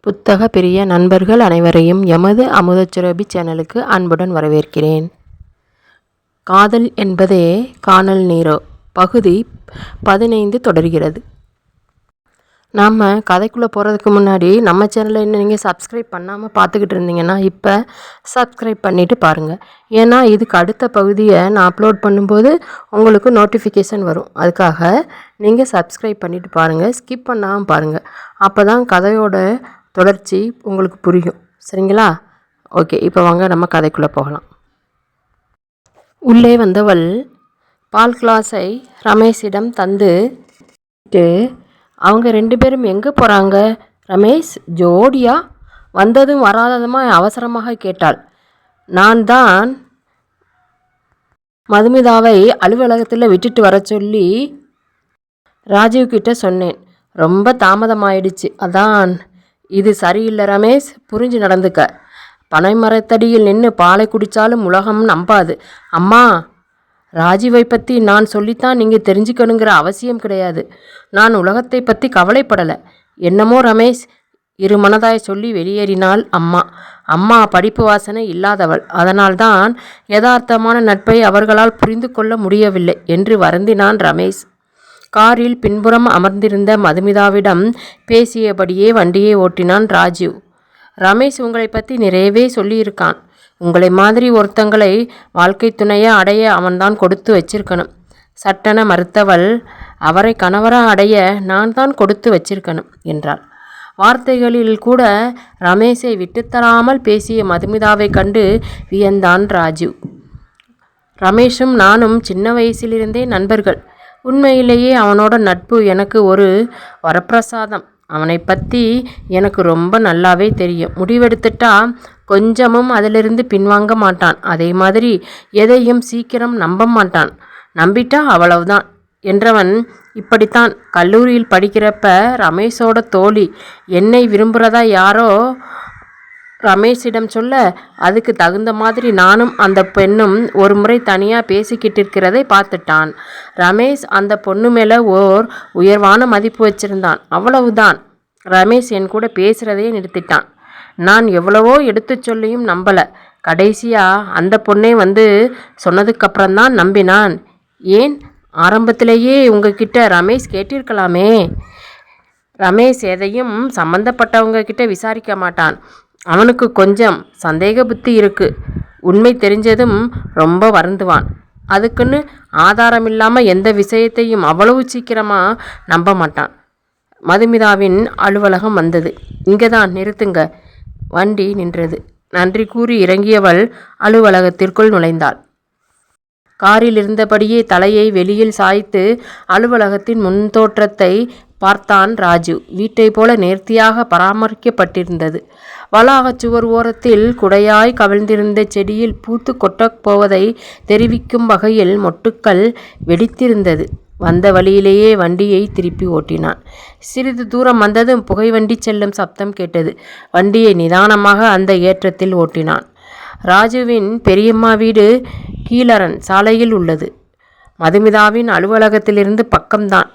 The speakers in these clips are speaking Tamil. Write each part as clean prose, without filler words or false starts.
புத்தக பிரிய நண்பர்கள் அனைவரையும் எமது அமுதச்சுரபி சேனலுக்கு அன்புடன் வரவேற்கிறேன். காதல் என்பதே கானல் நீரோ பகுதி 15 தொடர்கிறது. நாம் கதைக்குள்ளே போகிறதுக்கு முன்னாடி நம்ம சேனலை இன்னும் நீங்கள் சப்ஸ்கிரைப் பண்ணாமல் பார்த்துக்கிட்டு இருந்தீங்கன்னா இப்போ சப்ஸ்கிரைப் பண்ணிவிட்டு பாருங்கள். ஏன்னா இதுக்கு அடுத்த பகுதியை நான் அப்லோட் பண்ணும்போது உங்களுக்கு நோட்டிஃபிகேஷன் வரும். அதுக்காக நீங்கள் சப்ஸ்கிரைப் பண்ணிவிட்டு பாருங்கள், ஸ்கிப் பண்ணாமல் பாருங்கள். அப்போ தான் கதையோட தொடர்ச்சி உங்களுக்கு புரியும். சரிங்களா? ஓகே, இப்போ வாங்க நம்ம கதைக்குள்ளே போகலாம். உள்ளே வந்தவள் பால் கிளாஸை ரமேஷிடம் தந்து அவங்க 2 பேரும் எங்கே போகிறாங்க? ரமேஷ் ஜோடியா வந்ததும் வராததுமா அவசரமாக கேட்டாள். நான் தான் மதுமிதாவை அலுவலகத்தில் விட்டுட்டு வர சொல்லி ராஜீவ் கிட்ட சொன்னேன். ரொம்ப தாமதமாயிடுச்சு, அதான். இது சரியில்லை ரமேஷ், புரிஞ்சு நடந்துக்க. பனை மரத்தடியில் நின்று பாலை குடித்தாலும் உலகம் நம்பாது. அம்மா, ராஜீவை பற்றி நான் சொல்லித்தான் நீங்கள் தெரிஞ்சுக்கணுங்கிற அவசியம் கிடையாது. நான் உலகத்தை பற்றி கவலைப்படலை. என்னமோ ரமேஷ், இருமனதாய் சொல்லி வெளியேறினாள் அம்மா. அம்மா படிப்பு வாசனை இல்லாதவள், அதனால்தான் யதார்த்தமான நட்பை அவர்களால் புரிந்து கொள்ள முடியவில்லை என்று வருந்தினான் ரமேஷ். காரில் பின்புறம் அமர்ந்திருந்த மதுமிதாவிடம் பேசியபடியே வண்டியை ஓட்டினான் ராஜீவ். ரமேஷ் உங்களை பற்றி நிறையவே சொல்லியிருக்கான். உங்களை மாதிரி ஒருத்தங்களை வாழ்க்கை துணையை அடைய அவன்தான் கொடுத்து வச்சிருக்கணும். சட்டென மறுத்தவள், அவரை கணவராக அடைய நான் தான் கொடுத்து வச்சிருக்கணும் என்றாள். வார்த்தைகளில் கூட ரமேஷை விட்டுத்தராமல் பேசிய மதுமிதாவை கண்டு வியந்தான் ராஜீவ். ரமேஷும் நானும் சின்ன வயசிலிருந்தே நண்பர்கள். உண்மையிலேயே அவனோட நட்பு எனக்கு ஒரு வரப்பிரசாதம். அவனை பற்றி எனக்கு ரொம்ப நல்லாவே தெரியும். முடிவெடுத்துட்டா கொஞ்சமும் அதிலிருந்து பின்வாங்க மாட்டான். அதே மாதிரி எதையும் சீக்கிரம் நம்ப மாட்டான். நம்பிட்டா அவ்வளவுதான் என்றவன் இப்படித்தான். கல்லூரியில் படிக்கிறப்ப ரமேஷோட தோழி என்னை விரும்புகிறதா யாரோ ரமேஷிடம் சொல்ல, அதுக்கு தகுந்த மாதிரி நானும் அந்த பெண்ணும் ஒரு முறை தனியாக பேசிக்கிட்டு இருக்கிறதை பார்த்துட்டான். ரமேஷ் அந்த பொண்ணு மேலே ஓர் உயர்வான மதிப்பு வச்சிருந்தான். அவ்வளவுதான். ரமேஷ் என் கூட பேசுகிறதையே நிறுத்திட்டான். நான் எவ்வளவோ எடுத்து சொல்லியும் நம்பலை. கடைசியாக அந்த பொண்ணே வந்து சொன்னதுக்கப்புறம்தான் நம்பினான். ஏன், ஆரம்பத்திலேயே உங்ககிட்ட ரமேஷ் கேட்டிருக்கலாமே. ரமேஷ் எதையும் சம்மந்தப்பட்டவங்க கிட்ட விசாரிக்க மாட்டான். அவனுக்கு கொஞ்சம் சந்தேக புத்தி இருக்குது. உண்மை தெரிஞ்சதும் ரொம்ப வருந்துவான். அதுக்குன்னு ஆதாரம் இல்லாமல் எந்த விஷயத்தையும் அவ்வளவு சீக்கிரமாக நம்ப மாட்டான். மதுமிதாவின் அலுவலகம் வந்தது. இங்கே தான் நிறுத்துங்க. வண்டி நின்றது. நன்றி கூறி இறங்கியவள் அலுவலகத்திற்குள் நுழைந்தாள். காரில் இருந்தபடியே தலையை வெளியில் சாய்த்து அலுவலகத்தின் முன்தோற்றத்தை பார்த்தான் ராஜீவ். வீட்டை போல நேர்த்தியாக பராமரிக்கப்பட்டிருந்தது. வளாகச் சுவர் ஓரத்தில் குடையாய் கவிழ்ந்திருந்த செடியில் பூத்து கொட்டப் போவதை தெரிவிக்கும் வகையில் மொட்டுக்கள் வெடித்திருந்தது. வந்த வழியிலேயே வண்டியை திருப்பி ஓட்டினான். சிறிது தூரம் வந்ததும் புகைவண்டி செல்லும் சப்தம் கேட்டது. வண்டியை நிதானமாக அந்த ஏற்றத்தில் ஓட்டினான். ராஜுவின் பெரியம்மா வீடு கீழரண் சாலையில் உள்ளது. மதுமிதாவின் அலுவலகத்திலிருந்து பக்கம்தான்.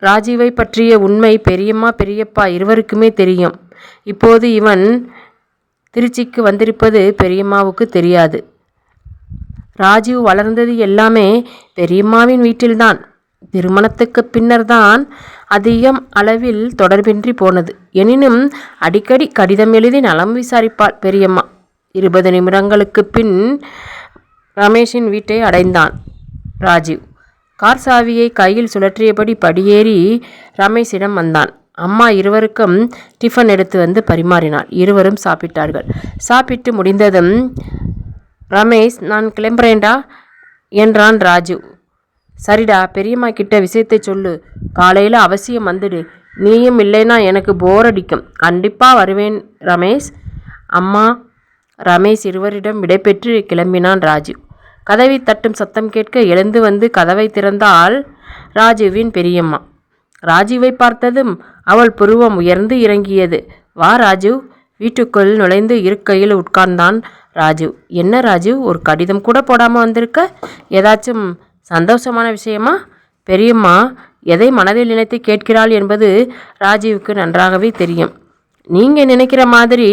ராஜீவை பற்றிய உண்மை பெரியம்மா பெரியப்பா இருவருக்குமே தெரியும். இப்போது இவன் திருச்சிக்கு வந்திருப்பது பெரியம்மாவுக்கு தெரியாது. ராஜீவ் வளர்ந்தது எல்லாமே பெரியம்மாவின் வீட்டில்தான். திருமணத்துக்கு பின்னர் தான் அதிகம் அளவில் தொடர்பின்றி போனது. எனினும் அடிக்கடி கடிதம் எழுதி நலம் விசாரிப்பாள் பெரியம்மா. 20 நிமிடங்களுக்கு பின் ரமேஷின் வீட்டை அடைந்தான் ராஜீவ். கார் சாவியை கையில் சுழற்றியபடி படியேறி ரமேஷிடம் வந்தான். அம்மா இருவருக்கும் டிஃபன் எடுத்து வந்து பரிமாறினாள். இருவரும் சாப்பிட்டார்கள். சாப்பிட்டு முடிந்ததும், ரமேஷ், நான் கிளம்புறேன்டா என்றான் ராஜீவ். சரிடா, பெரியம்மா கிட்ட விஷயத்தை சொல்லு. காலையில் அவசியம் வந்துடு. நீயும் இல்லைன்னா எனக்கு போர் அடிக்கும். கண்டிப்பாக வருவேன் ரமேஷ். அம்மா. ரமேஷ் இருவரிடம் விடைபெற்று கிளம்பினான் ராஜீவ். கதவை தட்டும் சத்தம் கேட்க எழுந்து வந்து கதவை திறந்தாள் ராஜீவின் பெரியம்மா. ராஜீவை பார்த்ததும் அவள் புருவம் உயர்ந்து இறங்கியது. வா ராஜீவ். வீட்டுக்குள் நுழைந்து இருக்கையில் உட்கார்ந்தான் ராஜீவ். என்ன ராஜீவ், ஒரு கடிதம் கூட போடாமல் வந்திருக்க? ஏதாச்சும் சந்தோஷமான விஷயமா? பெரியம்மா எதை மனதில் நினைத்து கேட்கிறாள் என்பது ராஜீவுக்கு நன்றாகவே தெரியும். நீங்கள் நினைக்கிற மாதிரி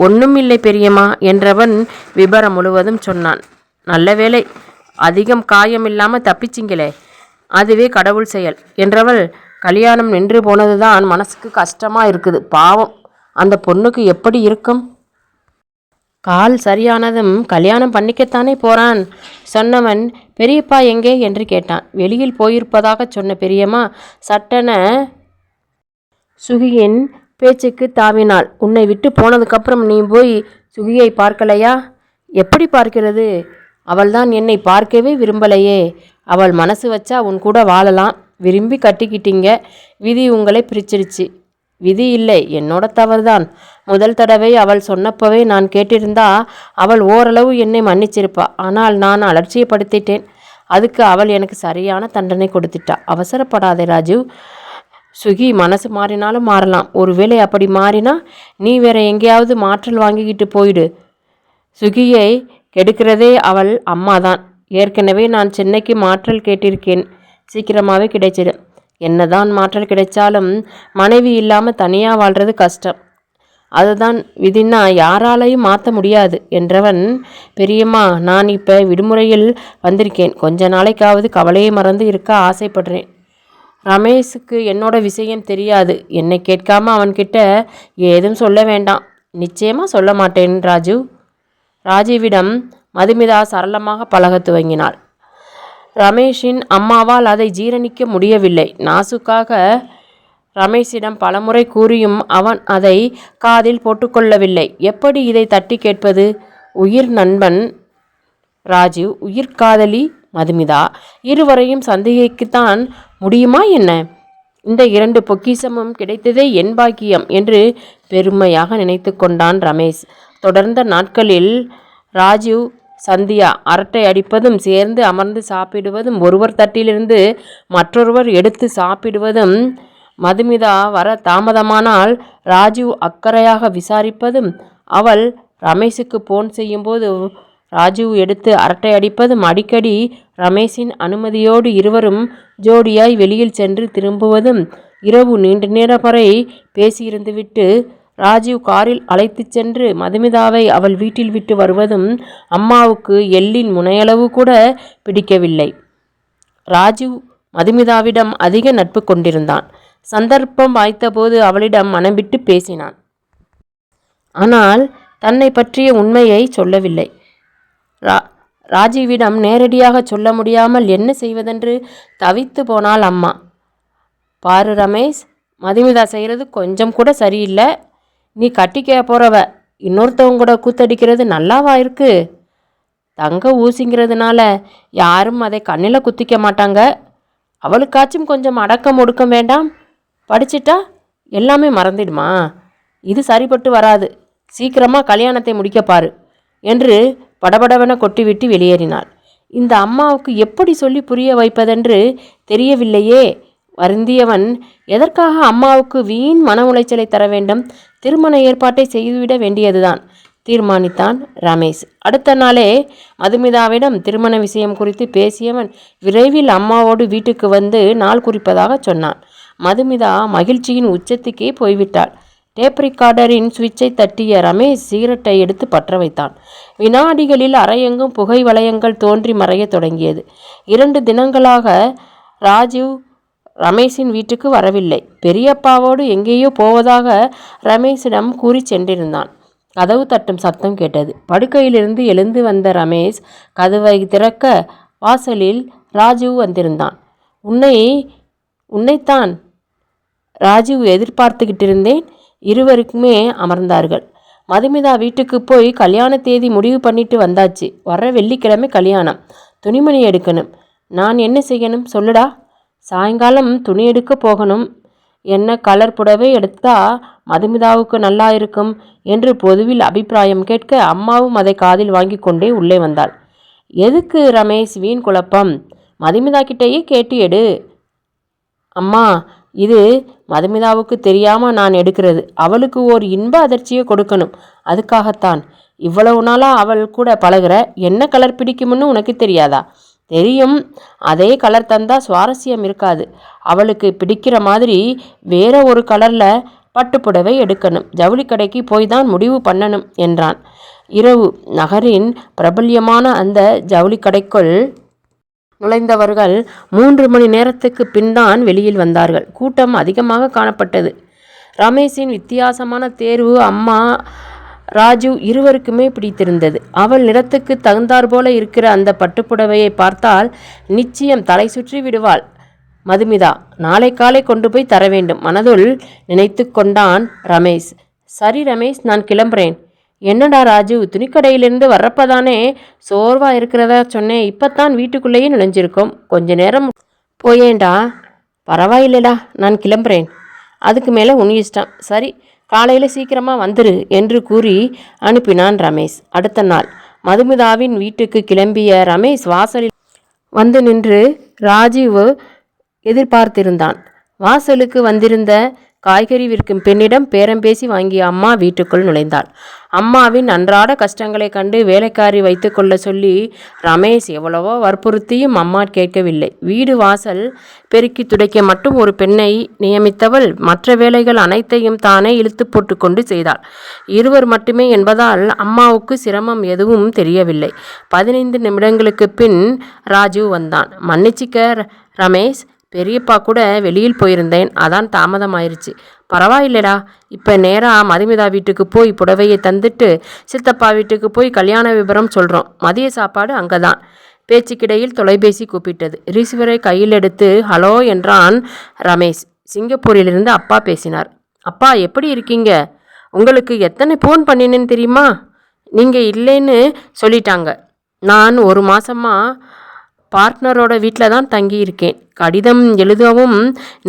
ஒன்றும் இல்லை பெரியம்மா என்றவன் விபரம் முழுவதும் சொன்னான். நல்ல வேளை, அதிகம் காயம் இல்லாமல் தப்பிச்சிங்களே, அதுவே கடவுள் செயல் என்றவள், கல்யாணம் நின்று போனதுதான் மனசுக்கு கஷ்டமாக இருக்குது. பாவம், அந்த பொண்ணுக்கு எப்படி இருக்கும்? கால் சரியானதும் கல்யாணம் பண்ணிக்கத்தானே போகிறான் சொன்னவன், பெரியப்பா எங்கே என்று கேட்டான். வெளியில் போயிருப்பதாக சொன்ன பெரியம்மா சட்டென சுகியின் பேச்சுக்கு தாவினாள். உன்னை விட்டு போனதுக்கப்புறம் நீ போய் சுகியை பார்க்கலையா? எப்படி பார்க்கிறது? அவள்தான் என்னை பார்க்கவே விரும்பலையே. அவள் மனசு வச்சா உன் கூட வாழலாம். விரும்பி கட்டிக்கிட்டீங்க, விதி உங்களை பிரிச்சிருச்சு. விதி இல்லை, என்னோட தவறுதான். முதல் தடவை அவள் சொன்னப்பவே நான் கேட்டிருந்தா அவள் ஓரளவு என்னை மன்னிச்சிருப்பா. ஆனால் நான் அலட்சியப்படுத்திட்டேன். அதுக்கு அவள் எனக்கு சரியான தண்டனை கொடுத்துட்டா. அவசரப்படாதே ராஜீவ். சுகி மனசு மாறினாலும் மாறலாம். ஒருவேளை அப்படி மாறினா நீ வேற எங்கேயாவது மாற்றல் வாங்கிக்கிட்டு போயிடு. சுகியை கெடுக்கிறதே அவள் அம்மாதான். ஏற்கனவே நான் சென்னைக்கு மாற்றல் கேட்டிருக்கேன். சீக்கிரமாகவே கிடைச்சிடும். என்னதான் மாற்றல் கிடைச்சாலும் மனைவி இல்லாமல் தனியாக வாழ்கிறது கஷ்டம். அதுதான் விதின்னா யாராலையும் மாற்ற முடியாது என்றவன், பெரியம்மா, நான் இப்போ விடுமுறையில் வந்திருக்கேன். கொஞ்ச நாளைக்காவது கவலையை மறந்து இருக்க ஆசைப்படுறேன். ரமேஷுக்கு என்னோட விஷயம் தெரியாது. என்னை கேட்காம அவன்கிட்ட ஏதும் சொல்ல வேண்டாம். நிச்சயமாக சொல்ல மாட்டேன் ராஜீவ். ராஜீவிடம் மதுமிதா சரளமாக பழக துவங்கினாள். ரமேஷின் அம்மாவால் அதை ஜீரணிக்க முடியவில்லை. நாசுக்காக ரமேஷிடம் பலமுறை கூறியும் அவன் அதை காதில் போட்டுக்கொள்ளவில்லை. எப்படி இதை தட்டி கேட்பது? உயிர் நண்பன் ராஜீவ், உயிர் காதலி மதுமிதா, இருவரையும் சந்தேகிக்கத்தான் முடியுமா என்ன? இந்த இரண்டு பொக்கிஷமும் கிடைத்ததே என் பாக்கியம் என்று பெருமையாக நினைத்து கொண்டான் ரமேஷ். தொடர்ந்த நாட்களில் ராஜீவ் சந்தியா அரட்டை அடிப்பதும், சேர்ந்து அமர்ந்து சாப்பிடுவதும், ஒருவர் தட்டிலிருந்து மற்றொருவர் எடுத்து சாப்பிடுவதும், மதுமிதா வர தாமதமானால் ராஜீவ் அக்கறையாக விசாரிப்பதும், அவள் ரமேஷுக்கு போன் செய்யும்போது ராஜீவ் எடுத்து அரட்டை அடிப்பதும், அடிக்கடி ரமேஷின் அனுமதியோடு இருவரும் ஜோடியாய் வெளியில் சென்று திரும்புவதும், இரவு நீண்ட நேரம் வரை பேசியிருந்துவிட்டு ராஜீவ் காரில் அழைத்து சென்று மதுமிதாவை அவள் வீட்டில் விட்டு வருவதும் அம்மாவுக்கு எள்ளின் முனையளவு கூட பிடிக்கவில்லை. ராஜீவ் மதுமிதாவிடம் அதிக நட்பு கொண்டிருந்தான். சந்தர்ப்பம் வாய்த்தபோது அவளிடம் மனம் விட்டு பேசினான். ஆனால் தன்னை பற்றிய உண்மையை சொல்லவில்லை. ராஜீவிடம் நேரடியாக சொல்ல முடியாமல் என்ன செய்வதென்று தவித்து போனாள் அம்மா. பாரு ரமேஷ், மதுமிதா செய்கிறது கொஞ்சம் கூட சரியில்லை. நீ கட்டிக்க போகிறவ இன்னொருத்தவங்க கூட கூத்தடிக்கிறது நல்லாவா இருக்கு? தங்க ஊசிங்கிறதுனால யாரும் அதை கண்ணில் குத்திக்க மாட்டாங்க. அவளுக்காச்சும் கொஞ்சம் அடக்கம் ஒடுக்கம் வேண்டாம்? படிச்சிட்டா எல்லாமே மறந்துடுமா? இது சரிப்பட்டு வராது. சீக்கிரமாக கல்யாணத்தை முடிக்கப்பாரு என்று படபடவென கொட்டிவிட்டு வெளியேறினாள். இந்த அம்மாவுக்கு எப்படி சொல்லி புரிய வைப்பதென்று தெரியவில்லையே. வருந்தியவன், எதற்காக அம்மாவுக்கு வீண் மன உளைச்சலை தர வேண்டும்? திருமண ஏற்பாட்டை செய்துவிட வேண்டியதுதான் தீர்மானித்தான் ரமேஷ். அடுத்த நாளே மதுமிதாவிடம் திருமண விஷயம் குறித்து பேசியவன் விரைவில் அம்மாவோடு வீட்டுக்கு வந்து நாள் குறிப்பதாக சொன்னான். மதுமிதா மகிழ்ச்சியின் உச்சத்துக்கே போய்விட்டாள். டேப் ரெக்கார்டரின் சுவிட்சை தட்டிய ரமேஷ் சிகரெட்டை எடுத்து பற்ற வைத்தான். வினாடிகளில் அறையெங்கும் புகை வளையங்கள் தோன்றி மறைய தொடங்கியது. 2 தினங்களாக ராஜீவ் ரமேஷின் வீட்டுக்கு வரவில்லை. பெரியப்பாவோடு எங்கேயோ போவதாக ரமேஷிடம் கூறி சென்றிருந்தான். கதவு தட்டும் சத்தம் கேட்டது. படுக்கையிலிருந்து எழுந்து வந்த ரமேஷ் கதவை திறக்க வாசலில் ராஜீவ் வந்திருந்தான். உன்னைத்தான் ராஜீவ் எதிர்பார்த்துக்கிட்டு இருந்தேன். இருவருக்குமே அமர்ந்தார்கள். மதுமிதா வீட்டுக்கு போய் கல்யாண தேதி முடிவு பண்ணிட்டு வந்தாச்சு. வர்ற வெள்ளிக்கிழமை கல்யாணம். துணிமணி எடுக்கணும். நான் என்ன செய்யணும் சொல்லுடா? சாயங்காலம் துணி எடுக்க போகணும். என்ன கலர் புடவை எடுத்தா மதுமிதாவுக்கு நல்லா இருக்கும் என்று பொதுவில் அபிப்பிராயம் கேட்க அம்மாவும் அதை காதில் வாங்கி கொண்டே உள்ளே வந்தாள். எதுக்கு ரமேஷ் வீண் குழப்பம்? மதுமிதா கிட்டேயே கேட்டு எடு. அம்மா, இது மதுமிதாவுக்கு தெரியாமல் நான் எடுக்கிறது. அவளுக்கு ஓர் இன்ப அதிர்ச்சியை கொடுக்கணும். அதுக்காகத்தான். இவ்வளவு நாளாக அவள் கூட பழகுற. என்ன கலர் பிடிக்கும்னு உனக்கு தெரியாதா? தெரியும். அதே கலர் தந்தால் சுவாரஸ்யம் இருக்காது. அவளுக்கு பிடிக்கிற மாதிரி வேற ஒரு கலரில் பட்டுப்புடவை எடுக்கணும், ஜவுளி கடைக்கு போய் தான் முடிவு பண்ணணும் என்றான். இரவு நகரின் பிரபல்யமான அந்த ஜவுளி கடைக்குள் நுழைந்தவர்கள் 3 மணி நேரத்துக்கு பின் தான் வெளியில் வந்தார்கள். கூட்டம் அதிகமாக காணப்பட்டது. ரமேஷின் வித்தியாசமான தேர்வு அம்மா, ராஜு இருவருக்குமே பிடித்திருந்தது. அவள் நிறத்துக்கு தகுந்தாற்போல இருக்கிற அந்த பட்டுப்புடவையை பார்த்தால் நிச்சயம் தலை சுற்றி விடுவாள் மதுமிதா. நாளை காலை கொண்டு போய் தர வேண்டும் மனதுள் நினைத்து கொண்டான் ரமேஷ். சரி ரமேஷ், நான் கிளம்புறேன். என்னடா ராஜு, துணிக்கடையிலிருந்து வர்றப்பதானே சோர்வா இருக்கிறதா சொன்னேன். இப்போத்தான் வீட்டுக்குள்ளேயே நுழைஞ்சிருக்கோம். கொஞ்ச நேரம் போயேண்டா. பரவாயில்லைடா, நான் கிளம்புறேன். அதுக்கு மேலே உன் இஷ்டம். சரி, காலையில் சீக்கிரமாக வந்துரு என்று கூறி அனுப்பினான் ரமேஷ். அடுத்த நாள் மதுமிதாவின் வீட்டுக்கு கிளம்பிய ரமேஷ் வாசலில் வந்து நின்று ராஜீவ் எதிர்பார்த்திருந்தான். வாசலுக்கு வந்திருந்த காய்கறி விற்கும் பெண்ணிடம் பேரம் பேசி வாங்கிய அம்மா வீட்டுக்குள் நுழைந்தாள். அம்மாவின் அன்றாட கஷ்டங்களை கண்டு வேலைக்காரி வைத்து கொள்ள சொல்லி ரமேஷ் எவ்வளவோ வற்புறுத்தியும் அம்மா கேட்கவில்லை. வீடு வாசல் பெருக்கி துடைக்க மட்டும் ஒரு பெண்ணை நியமித்தவள் மற்ற வேலைகள் அனைத்தையும் தானே இழுத்து போட்டு கொண்டு செய்தாள். இருவர் மட்டுமே என்பதால் அம்மாவுக்கு சிரமம் எதுவும் தெரியவில்லை. 15 நிமிடங்களுக்கு பின் ராஜு வந்தான். மன்னிச்சிக்க ரமேஷ், பெரியப்பா கூட வெளியில் போயிருந்தேன், அதான் தாமதமாயிருச்சு. பரவாயில்லடா, இப்போ நேராக மதுமிதா வீட்டுக்கு போய் புடவையை தந்துட்டு சித்தப்பா வீட்டுக்கு போய் கல்யாண விவரம் சொல்கிறோம். மதிய சாப்பாடு அங்கே தான். பேச்சுக்கிடையில் தொலைபேசி கூப்பிட்டது. ரிசீவரை கையில் எடுத்து ஹலோ என்றான் ரமேஷ். சிங்கப்பூரிலிருந்து அப்பா பேசினார். அப்பா, எப்படி இருக்கீங்க? உங்களுக்கு எத்தனை ஃபோன் பண்ணினேன்னு தெரியுமா? நீங்கள் இல்லைன்னு சொல்லிட்டாங்க. நான் 1 மாதமாக பார்ட்னரோட வீட்டில் தான் தங்கியிருக்கேன். கடிதம் எழுதவும்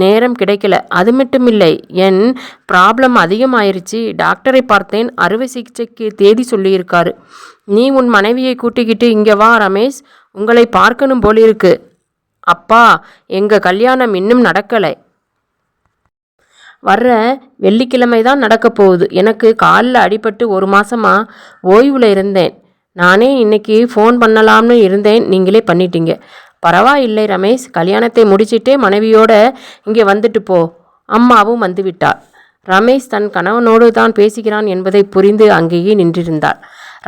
நேரம் கிடைக்கல. அது மட்டும் இல்லை, என் ப்ராப்ளம் அதிகமாயிருச்சு. டாக்டரை பார்த்தேன், அறுவை சிகிச்சைக்கு தேதி சொல்லியிருக்காரு. நீ உன் மனைவியை கூட்டிக்கிட்டு இங்கே வா ரமேஷ், உங்களை பார்க்கணும் போலிருக்கு. அப்பா, எங்கள் கல்யாணம் இன்னும் நடக்கலை. வர்ற வெள்ளிக்கிழமை தான் நடக்க போகுது. எனக்கு காலில் அடிபட்டு 1 மாதமாக ஓய்வில் இருந்தேன். நானே இன்னைக்கு ஃபோன் பண்ணலாம்னு இருந்தேன், நீங்களே பண்ணிட்டீங்க. பரவாயில்லை ரமேஷ், கல்யாணத்தை முடிச்சிட்டே மனைவியோட இங்கே வந்துட்டு போ. அம்மாவும் வந்துவிட்டாள். ரமேஷ் தன் கணவனோடு தான் பேசுகிறான் என்பதை புரிந்து அங்கேயே நின்றிருந்தாள்.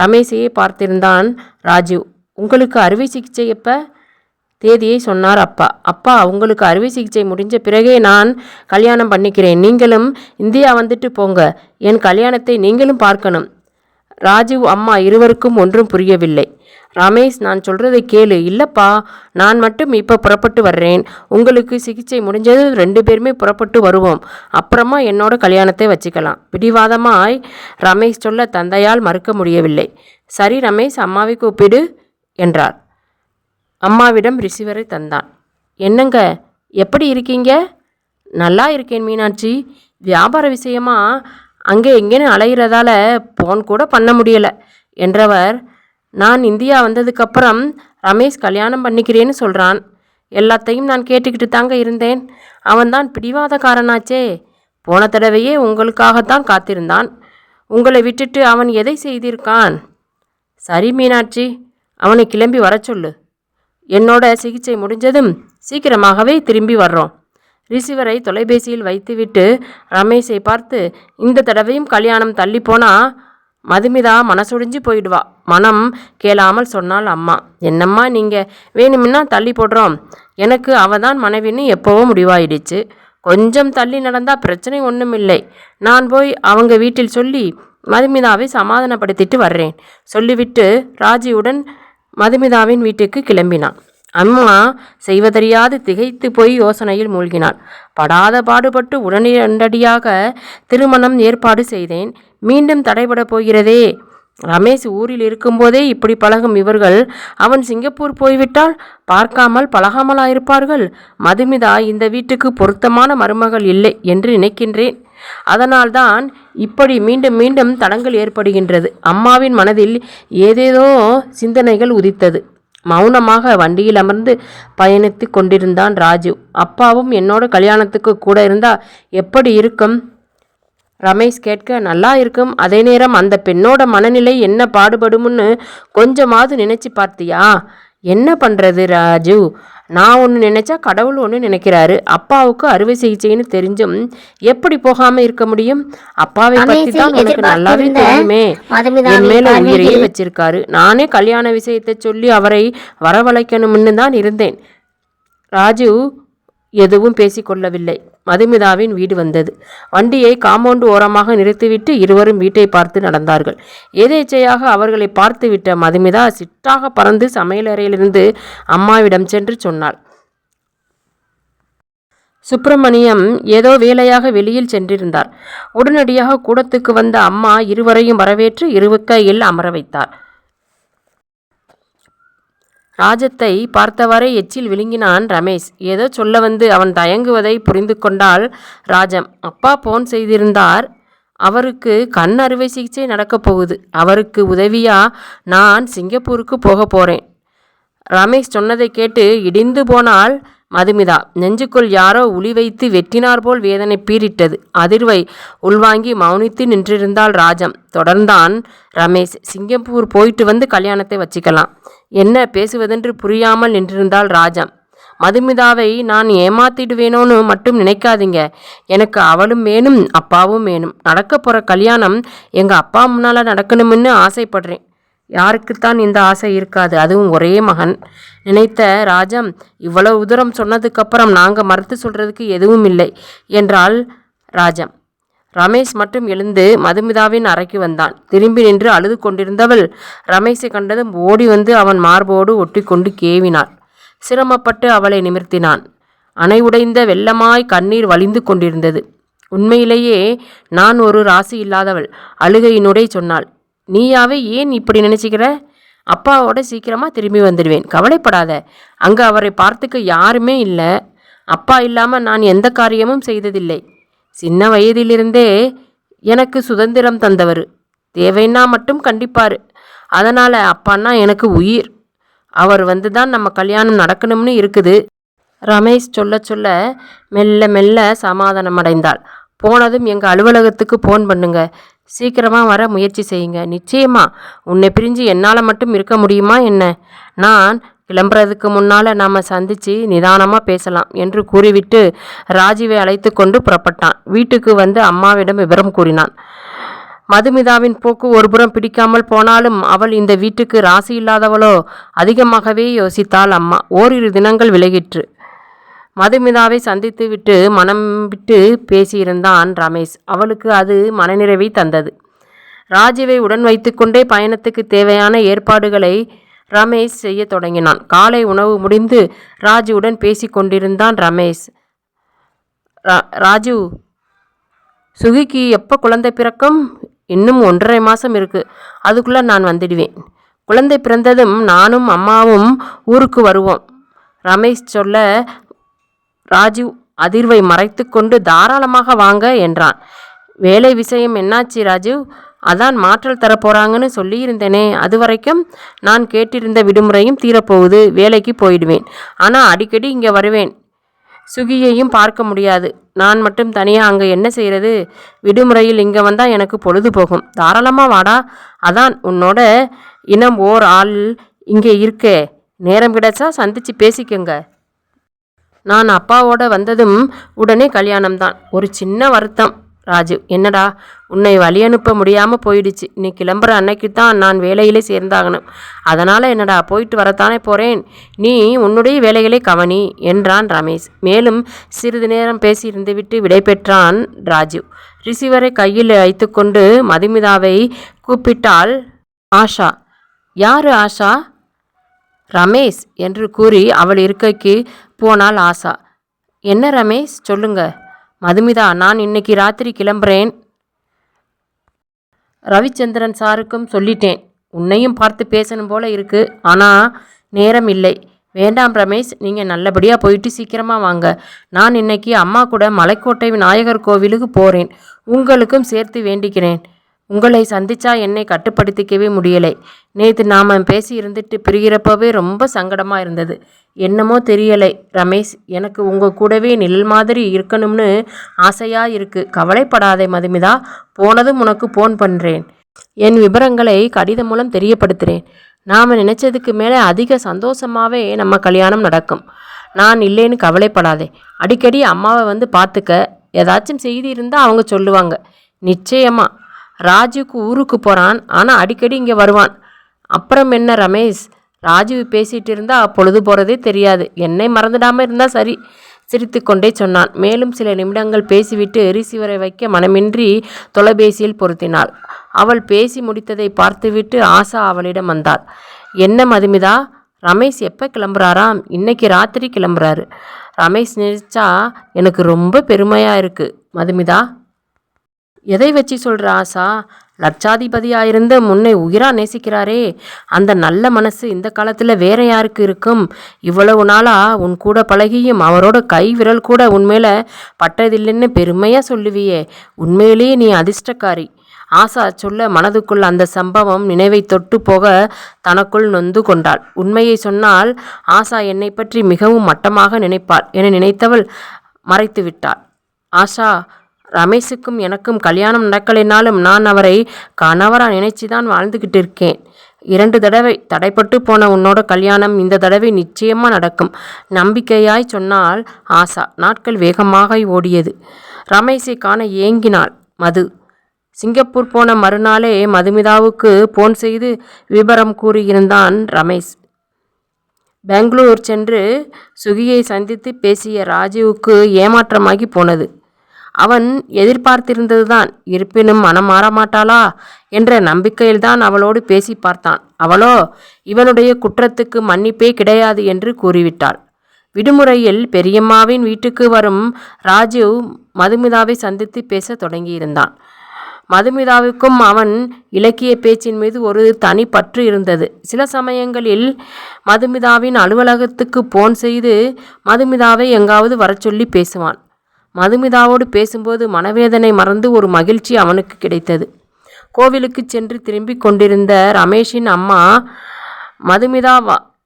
ரமேஷையே பார்த்திருந்தான் ராஜு. உங்களுக்கு அறுவை சிகிச்சை எப்போ? தேதியை சொன்னார் அப்பா. அப்பா, உங்களுக்கு அறுவை சிகிச்சை முடிஞ்ச பிறகே நான் கல்யாணம் பண்ணிக்கிறேன். நீங்களும் இந்தியா வந்துட்டு போங்க. என் கல்யாணத்தை நீங்களும் பார்க்கணும். ராஜீவ் அம்மா இருவருக்கும் ஒன்றும் புரியவில்லை. ரமேஷ், நான் சொல்கிறதை கேளு. இல்லைப்பா, நான் மட்டும் இப்போ புறப்பட்டு வர்றேன். உங்களுக்கு சிகிச்சை முடிஞ்சது 2 பேருமே புறப்பட்டு வருவோம். அப்புறமா என்னோட கல்யாணத்தை வச்சுக்கலாம். பிடிவாதமாய் ரமேஷ் சொல்ல தந்தையால் மறுக்க முடியவில்லை. சரி ரமேஷ், அம்மாவை கூப்பிடு என்றார். அம்மாவிடம் ரிசீவரை தந்தான். என்னங்க, எப்படி இருக்கீங்க? நல்லா இருக்கேன் மீனாட்சி. வியாபார விஷயமா அங்கே எங்கேன்னு அலைகிறதால ஃபோன் கூட பண்ண முடியலை என்றவர், நான் இந்தியா வந்ததுக்கப்புறம் ரமேஷ் கல்யாணம் பண்ணிக்கிறேன்னு சொல்கிறான். எல்லாத்தையும் நான் கேட்டுக்கிட்டு தாங்க இருந்தேன். அவன்தான் பிடிவாதக்காரனாச்சே. போன தடவையே உங்களுக்காகத்தான் காத்திருந்தான். உங்களை விட்டுட்டு அவன் எதை செய்திருக்கான்? சரி மீனாட்சி, அவனை கிளம்பி வர சொல்லு. என்னோட சிகிச்சை முடிஞ்சதும் சீக்கிரமாகவே திரும்பி வர்றோம். ரிசீவரை தொலைபேசியில் வைத்துவிட்டு ரமேஷை பார்த்து, இந்த தடவையும் கல்யாணம் தள்ளி போனால் மதுமிதா மனசொடிஞ்சு போயிடுவா. மனம் கேளாமல் சொன்னாள் அம்மா. என்னம்மா நீங்கள், வேணும்னா தள்ளி போடுறோம். எனக்கு அவதான் மனைவின்னு எப்போவோ முடிவாயிடுச்சு. கொஞ்சம் தள்ளி நடந்தால் பிரச்சனை ஒன்றும் இல்லை. நான் போய் அவங்க வீட்டில் சொல்லி மதுமிதாவை சமாதானப்படுத்திட்டு வர்றேன் சொல்லிவிட்டு ராஜியுடன் மதுமிதாவின் வீட்டுக்கு கிளம்பினான். அம்மா செய்வதறியாது திகைத்து போய் யோசனையில் மூழ்கினாள். படாத பாடுபட்டு உடனடியாக திருமணம் ஏற்பாடு செய்தேன். மீண்டும் தடைபட போகிறதே. ரமேஷ் ஊரில் இருக்கும்போதே இப்படி பழகும் இவர்கள் அவன் சிங்கப்பூர் போய்விட்டால் பார்க்காமல் பழகாமலாயிருப்பார்கள். மதுமிதா இந்த வீட்டுக்கு பொருத்தமான மருமகள் இல்லை என்று நினைக்கின்றேன். அதனால்தான் இப்படி மீண்டும் மீண்டும் தடங்கள் ஏற்படுகின்றது. அம்மாவின் மனதில் ஏதேதோ சிந்தனைகள் உதித்தது. மௌனமாக வண்டியில் அமர்ந்து பயணித்து கொண்டிருந்தான் ராஜு. அப்பாவும் என்னோட கல்யாணத்துக்கு கூட இருந்தா எப்படி இருக்கும்? ரமேஷ் கேட்க, நல்லா இருக்கும். அதே நேரம் அந்த பெண்ணோட மனநிலை என்ன பாடுபடும்னு கொஞ்சமாவது நினைச்சு பார்த்தியா? என்ன பண்ணுறது ராஜு, நான் ஒன்று நினைச்சா கடவுள் ஒன்று நினைக்கிறாரு. அப்பாவுக்கு அறுவை சிகிச்சைன்னு தெரிஞ்சும் எப்படி போகாம இருக்க முடியும்? அப்பாவை பற்றி தான் உனக்கு நல்லாவே தெரியுமே. என் மேல உயிரையே வச்சிருக்காரு. நானே கல்யாண விஷயத்தை சொல்லி அவரை வரவழைக்கணும்னு தான் இருந்தேன். ராஜு எதுவும் பேசிக்கொள்ளவில்லை. மதுமிதாவின் வீடு வந்தது. வண்டியை காம்பவுண்டு ஓரமாக நிறுத்திவிட்டு இருவரும் வீட்டை பார்த்து நடந்தார்கள். எதேச்சையாக அவர்களை பார்த்துவிட்ட மதுமிதா சிட்டாக பறந்து சமையலறையிலிருந்து அம்மாவிடம் சென்று சொன்னாள். சுப்பிரமணியம் ஏதோ வேலையாக வெளியில் சென்றிருந்தார். உடனடியாக கூடத்துக்கு வந்த அம்மா இருவரையும் வரவேற்று இருக்கையில் அமர வைத்தார். ராஜத்தை பார்த்தவரை எச்சில் விழுங்கினான் ரமேஷ். ஏதோ சொல்ல வந்து அவன் தயங்குவதை புரிந்து கொண்டாள் ராஜம். அப்பா போன் செய்திருந்தார். அவருக்கு கண் அறுவை சிகிச்சை நடக்கப் போகுது. அவருக்கு உதவியா நான் சிங்கப்பூருக்கு போக போகிறேன். ரமேஷ் சொன்னதை கேட்டு இடிந்து போனால் மதுமிதா. நெஞ்சுக்குள் யாரோ உளி வைத்து வெட்டினார் போல் வேதனை பீரிட்டது. அதிர்வை உள்வாங்கி மௌனித்து நின்றிருந்தாள் ராஜம். தொடர்ந்தான் ரமேஷ். சிங்கப்பூர் போயிட்டு வந்து கல்யாணத்தை வச்சுக்கலாம். என்ன பேசுவதென்று புரியாமல் நின்றிருந்தாள் ராஜம். மதுமிதாவை நான் ஏமாத்திடுவேனோன்னு மட்டும் நினைக்காதீங்க. எனக்கு அவளும் வேணும், அப்பாவும் வேணும். நடக்க போகிற கல்யாணம் எங்கள் அப்பா முன்னால் நடக்கணும்னு ஆசைப்படுறேன். யாருக்குத்தான் இந்த ஆசை இருக்காது? அதுவும் ஒரே மகன். நினைத்த ராஜம். இவ்வளவு தூரம் சொன்னதுக்கப்புறம் நாங்கள் மறுத்து சொல்கிறதுக்கு எதுவும் இல்லை என்றாள் ராஜம். ரமேஷ் மட்டும் எழுந்து மதுமிதாவின் அறைக்கு வந்தான். திரும்பி நின்று அழுது கொண்டிருந்தவள் ரமேஷை கண்டதும் ஓடி வந்து அவன் மார்போடு ஒட்டி கொண்டு கேவினாள். சிரமப்பட்டு அவளை நிமிர்த்தினான். அணை உடைந்த வெள்ளமாய் கண்ணீர் வழிந்து கொண்டிருந்தது. உண்மையிலேயே நான் ஒரு ராசி இல்லாதவள். அழுகையினுடைய சொன்னாள். நீயாவே ஏன் இப்படி நினச்சிக்கிற? அப்பாவோட சீக்கிரமாக திரும்பி வந்துடுவேன், கவலைப்படாத. அங்கே அவரை பார்த்துக்க யாருமே இல்லை. அப்பா இல்லாமல் நான் எந்த காரியமும் செய்ததில்லை. சின்ன வயதிலிருந்தே எனக்கு சுதந்திரம் தந்தவர். தேவைன்னா மட்டும் கண்டிப்பார். அதனால் அப்பான்னா எனக்கு உயிர். அவர் வந்து தான் நம்ம கல்யாணம் நடக்கணும்னு இருக்குது. ரமேஷ் சொல்ல சொல்ல மெல்ல மெல்ல சமாதானம் அடைந்தாள். போனதும் எங்கள் அலுவலகத்துக்கு ஃபோன் பண்ணுங்க. சீக்கிரமாக வர முயற்சி செய்யுங்க. நிச்சயமா உன்னை பிரிஞ்சு என்னால் மட்டும் இருக்க முடியுமா என்ன? நான் கிளம்புறதுக்கு முன்னால் நாம் சந்தித்து நிதானமாக பேசலாம் என்று கூறிவிட்டு ராஜுவை அழைத்து கொண்டு புறப்பட்டான். வீட்டுக்கு வந்து அம்மாவிடம் விவரம் கூறினான். மதுமிதாவின் போக்கு ஒருபுறம் பிடிக்காமல் போனாலும் அவள் இந்த வீட்டுக்கு ராசி இல்லாதவளோ அதிகமாகவே யோசித்தாள் அம்மா. ஓரிரு தினங்கள் விலகிற்று. மதுமிதாவை சந்தித்து விட்டு மனம் விட்டு பேசியிருந்தான் ரமேஷ். அவளுக்கு அது மனநிறைவை தந்தது. ராஜுவை உடன் வைத்துக்கொண்டே பயணத்துக்கு தேவையான ஏற்பாடுகளை ரமேஷ் செய்ய தொடங்கினான். காலை உணவு முடிந்து ராஜுவுடன் பேசி கொண்டிருந்தான் ரமேஷ். ராஜு, சுகிக்கு எப்போ குழந்தை பிறக்கும்? இன்னும் 1.5 மாதம் இருக்குது. அதுக்குள்ளே நான் வந்துடுவேன். குழந்தை பிறந்ததும் நானும் அம்மாவும் ஊருக்கு வருவோம் ரமேஷ் சொல்ல, ராஜு அதிர்வை மறைத்து கொண்டு தாராளமாக வாங்க என்றான். வேலை விஷயம் என்னாச்சு ராஜு? அதான் மாற்றல் தரப்போகிறாங்கன்னு சொல்லியிருந்தேனே. அது வரைக்கும் நான் கேட்டிருந்த விடுமுறையும் தீரப்போகுது. வேலைக்கு போயிடுவேன். ஆனால் அடிக்கடி இங்கே வருவேன். சுகியையும் பார்க்க முடியாது. நான் மட்டும் தனியாக அங்கே என்ன செய்கிறது? விடுமுறையில் இங்கே வந்தால் எனக்கு பொழுது போகும். தாராளமாக வாடா. அதான் உன்னோட இனம் ஓர் ஆள் இங்கே இருக்கே. நேரம் கிடைச்சா சந்தித்து பேசிக்கங்க. நான் அப்பாவோட வந்ததும் உடனே கல்யாணம்தான். ஒரு சின்ன வருத்தம் ராஜு. என்னடா, உன்னை வழி அனுப்ப முடியாமல் போயிடுச்சு. நீ கிளம்புற அன்னைக்கு தான் நான் வேலையிலே சேர்ந்தாகணும். அதனால் என்னடா, போயிட்டு வரத்தானே போகிறேன். நீ உன்னுடைய வேலைகளை கவனி என்றான் ரமேஷ். மேலும் சிறிது நேரம் பேசியிருந்து விட்டு விடை பெற்றான் ராஜு. ரிசீவரை கையில் வைத்துக்கொண்டு மதுமிதாவை கூப்பிட்டாள் ஆஷா. யாரு ஆஷா? ரமேஷ் என்று கூறி அவள் இருக்கைக்கு போனாள் ஆஷா. என்ன ரமேஷ், சொல்லுங்க. மதுமிதா, நான் இன்னைக்கு ராத்திரி கிளம்புறேன். ரவிச்சந்திரன் சாருக்கும் சொல்லிட்டேன். உன்னையும் பார்த்து பேசணும் போல இருக்கு. ஆனால் நேரம் இல்லை. வேண்டாம் ரமேஷ், நீங்கள் நல்லபடியாக போயிட்டு சீக்கிரமாக வாங்க. நான் இன்னைக்கு அம்மா கூட மலைக்கோட்டை விநாயகர் கோவிலுக்கு போகிறேன். உங்களுக்கும் சேர்த்து வேண்டிக்கிறேன். உங்களை சந்திச்சா என்னை கட்டுப்படுத்திக்கவே முடியலை. நேற்று நாம் பேசி இருந்துட்டு பிரிகிறப்பவே ரொம்ப சங்கடமாக இருந்தது. என்னமோ தெரியலை ரமேஷ், எனக்கு உங்கள் கூடவே நிழல் மாதிரி இருக்கணும்னு ஆசையாக இருக்குது. கவலைப்படாதே மதுமிதா, போனதும் உனக்கு ஃபோன் பண்ணுறேன். என் விவரங்களை கடிதம் மூலம் தெரியப்படுத்துகிறேன். நாம் நினச்சதுக்கு மேலே அதிக சந்தோஷமாகவே நம்ம கல்யாணம் நடக்கும். நான் இல்லைன்னு கவலைப்படாதே. அடிக்கடி அம்மாவை வந்து பார்த்துக்க. ஏதாச்சும் செய்தி இருந்தால் அவங்க சொல்லுவாங்க. நிச்சயமா. ராஜுக்கு ஊருக்கு போகிறான், ஆனால் அடிக்கடி இங்கே வருவான். அப்புறம் என்ன ரமேஷ்? ராஜுவை பேசிகிட்டு இருந்தால் பொழுது போகிறதே தெரியாது. என்னை மறந்துடாமல் இருந்தால் சரி, சிரித்து கொண்டே சொன்னான். மேலும் சில நிமிடங்கள் பேசிவிட்டு ரிசீவரை வைக்க மனமின்றி தொலைபேசியில் பொருத்தினாள். அவள் பேசி முடித்ததை பார்த்துவிட்டு ஆஷா அவளிடம் வந்தாள். என்ன மதுமிதா, ரமேஷ் எப்போ கிளம்புறாராம்? இன்னைக்கு ராத்திரி கிளம்புறாரு. ரமேஷ் நினைச்சா எனக்கு ரொம்ப பெருமையாக இருக்குது மதுமிதா. எதை வச்சு சொல்கிற ஆஷா? லட்சாதிபதியாயிருந்த முன்னை உயிராக நேசிக்கிறாரே, அந்த நல்ல மனசு இந்த காலத்தில் வேற யாருக்கு இருக்கும்? இவ்வளவு நாளாக உன் கூட பழகியும் அவரோட கை விரல் கூட உன்மேலே பட்டதில்லைன்னு பெருமையாக சொல்லுவியே. உண்மையிலேயே நீ அதிர்ஷ்டக்காரி. ஆஷா சொல்ல மனதுக்குள் அந்த சம்பவம் நினைவை தொட்டு போக தனக்குள் நொந்து கொண்டாள். உண்மையை சொன்னால் ஆஷா என்னை பற்றி மிகவும் மட்டமாக நினைப்பாள் என நினைத்தவள் மறைத்து விட்டாள். ஆஷா, ரமேஷுக்கும் எனக்கும் கல்யாணம் நடக்கலைனாலும் நான் அவரை கணவராக நினைச்சு தான் வாழ்ந்துக்கிட்டு இருக்கேன். 2 தடவை தடைப்பட்டு போன உன்னோட கல்யாணம் இந்த தடவை நிச்சயமாக நடக்கும், நம்பிக்கையாய் சொன்னால் ஆஷா. நாட்கள் வேகமாக ஓடியது. ரமேஷை காண ஏங்கினாள் மது. சிங்கப்பூர் போன மறுநாளே மதுமிதாவுக்கு போன் செய்து விபரம் கூறியிருந்தான் ரமேஷ். பெங்களூர் சென்று சுகியை சந்தித்து பேசிய ராஜுவுக்கு ஏமாற்றமாகி போனது. அவன் எதிர்பார்த்திருந்ததுதான். இருப்பினும் மனம் மாறமாட்டாளா என்ற நம்பிக்கையில்தான் அவளோடு பேசி பார்த்தான். அவளோ இவனுடைய குற்றத்துக்கு மன்னிப்பே கிடையாது என்று கூறிவிட்டாள். விடுமுறையில் பெரியம்மாவின் வீட்டுக்கு வரும் ராஜு மதுமிதாவை சந்தித்து பேச தொடங்கியிருந்தான். மதுமிதாவுக்கும் அவன் இலக்கிய பேச்சின் மீது ஒரு தனி பற்று இருந்தது. சில சமயங்களில் மதுமிதாவின் அலுவலகத்துக்கு போன் செய்து மதுமிதாவை எங்காவது வரச்சொல்லி பேசுவான். மதுமிதாவோடு பேசும்போது மனவேதனை மறந்து ஒரு மகிழ்ச்சி அவனுக்கு கிடைத்தது. கோவிலுக்கு சென்று திரும்பி கொண்டிருந்த ரமேஷின் அம்மா மதுமிதா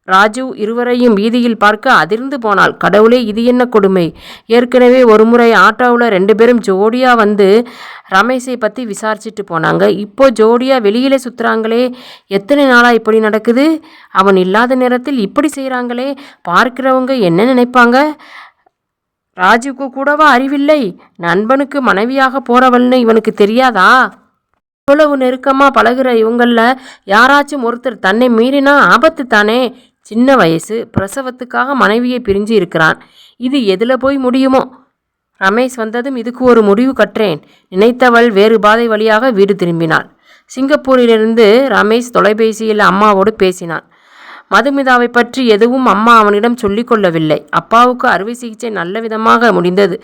ராஜு இருவரையும் வீதியில் பார்க்க அதிர்ந்து போனாள். கடவுளே, இது என்ன கொடுமை! ஏற்கனவே ஒருமுறை ஆட்டோவில் 2 பேரும் ஜோடியாக வந்து ரமேஷை பற்றி விசாரிச்சுட்டு போனாங்க. இப்போ ஜோடியாக வெளியிலே சுற்றுறாங்களே, எத்தனை நாளாக இப்படி நடக்குது? அவன் இல்லாத நேரத்தில் இப்படி செய்கிறாங்களே, பார்க்கிறவங்க என்ன நினைப்பாங்க? ராஜுக்கு கூடவா அறிவில்லை? நண்பனுக்கு மனைவியாக போகிறவள்னு இவனுக்கு தெரியாதா? இவ்வளவு நெருக்கமாக பழகிற இவங்களில் யாராச்சும் ஒருத்தர் தன்னை மீறினா ஆபத்து தானே. சின்ன வயசு, பிரசவத்துக்காக மனைவியை பிரிஞ்சு இருக்கிறான். இது எதில் போய் முடியுமோ? ரமேஷ் வந்ததும் இதுக்கு ஒரு முடிவு கற்றேன் நினைத்தவள் வேறு பாதை வழியாக வீடு திரும்பினாள். சிங்கப்பூரிலிருந்து ரமேஷ் தொலைபேசியில் அம்மாவோடு பேசினான். மதுமிதாவை பற்றி எதுவும் அம்மா அவனிடம் சொல்லிக் கொள்ளவில்லை. அப்பாவுக்கு அறுவை சிகிச்சை நல்ல விதமாக முடிந்தது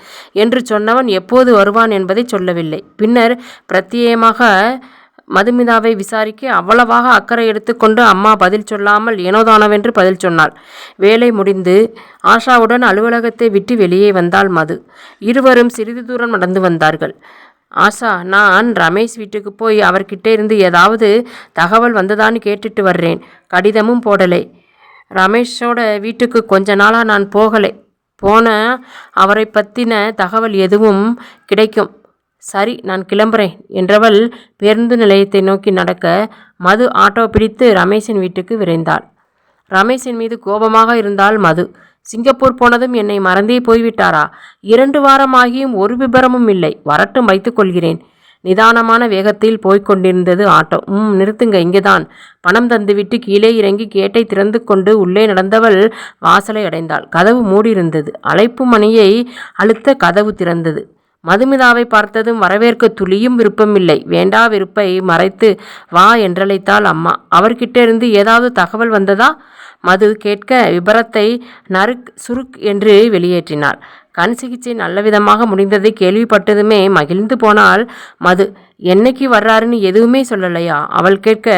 என்று சொன்னவன் எப்போது வருவான் என்பதை சொல்லவில்லை. பின்னர் பிரத்யேகமாக மதுமிதாவை விசாரிக்க அவ்வளவாக அக்கறை எடுத்துக்கொண்டு அம்மா பதில் சொல்லாமல் ஏனோதானவென்று பதில் சொன்னாள். வேலை முடிந்து ஆஷாவுடன் அலுவலகத்தை விட்டு வெளியே வந்தாள் மது. இருவரும் சிறிது தூரம் நடந்து வந்தார்கள். ஆஷா, நான் ரமேஷ் வீட்டுக்கு போய் அவர்கிட்ட இருந்து ஏதாவது தகவல் வந்ததான்னு கேட்டுட்டு வர்றேன். கடிதமும் போடலை. ரமேஷோட வீட்டுக்கு கொஞ்ச நாளாக நான் போன அவரை பற்றின தகவல் எதுவும் கிடைக்கும். சரி, நான் கிளம்புறேன் என்றவள் பேருந்து நிலையத்தை நோக்கி நடக்க மது ஆட்டோ பிடித்து ரமேஷின் வீட்டுக்கு விரைந்தாள். ரமேஷின் மீது கோபமாக இருந்தாள் மது. சிங்கப்பூர் போனதும் என்னை மறந்தே போய்விட்டாரா? 2 வாரமாகியும் ஒரு விபரமும் இல்லை. வரட்டும், வைத்துக்கொள்கிறேன். நிதானமான வேகத்தில் போய்கொண்டிருந்தது ஆட்டோ. நிறுத்துங்க, இங்கேதான். பணம் தந்துவிட்டு கீழே இறங்கி கேட்டை திறந்து கொண்டு உள்ளே நடந்தவள் வாசலை அடைந்தாள். கதவு மூடியிருந்தது. அழைப்பு மணியை அழுத்த கதவு திறந்தது. மதுமிதாவை பார்த்ததும் வரவேற்க துளியும் விருப்பமில்லை. வேண்டா விருப்பை மறைத்து வா என்றழைத்தாள் அம்மா. அவர்கிட்ட இருந்து ஏதாவது தகவல் வந்ததா? மது கேட்க விபரத்தை நறுக் சுருக் என்று வெளியேற்றினாள். கண் சிகிச்சை நல்லவிதமாக முடிந்ததை கேள்விப்பட்டதுமே மகிழ்ந்து போனாள் மது. என்னைக்கு வர்றாருன்னு எதுவுமே சொல்லலையா? அவள் கேட்க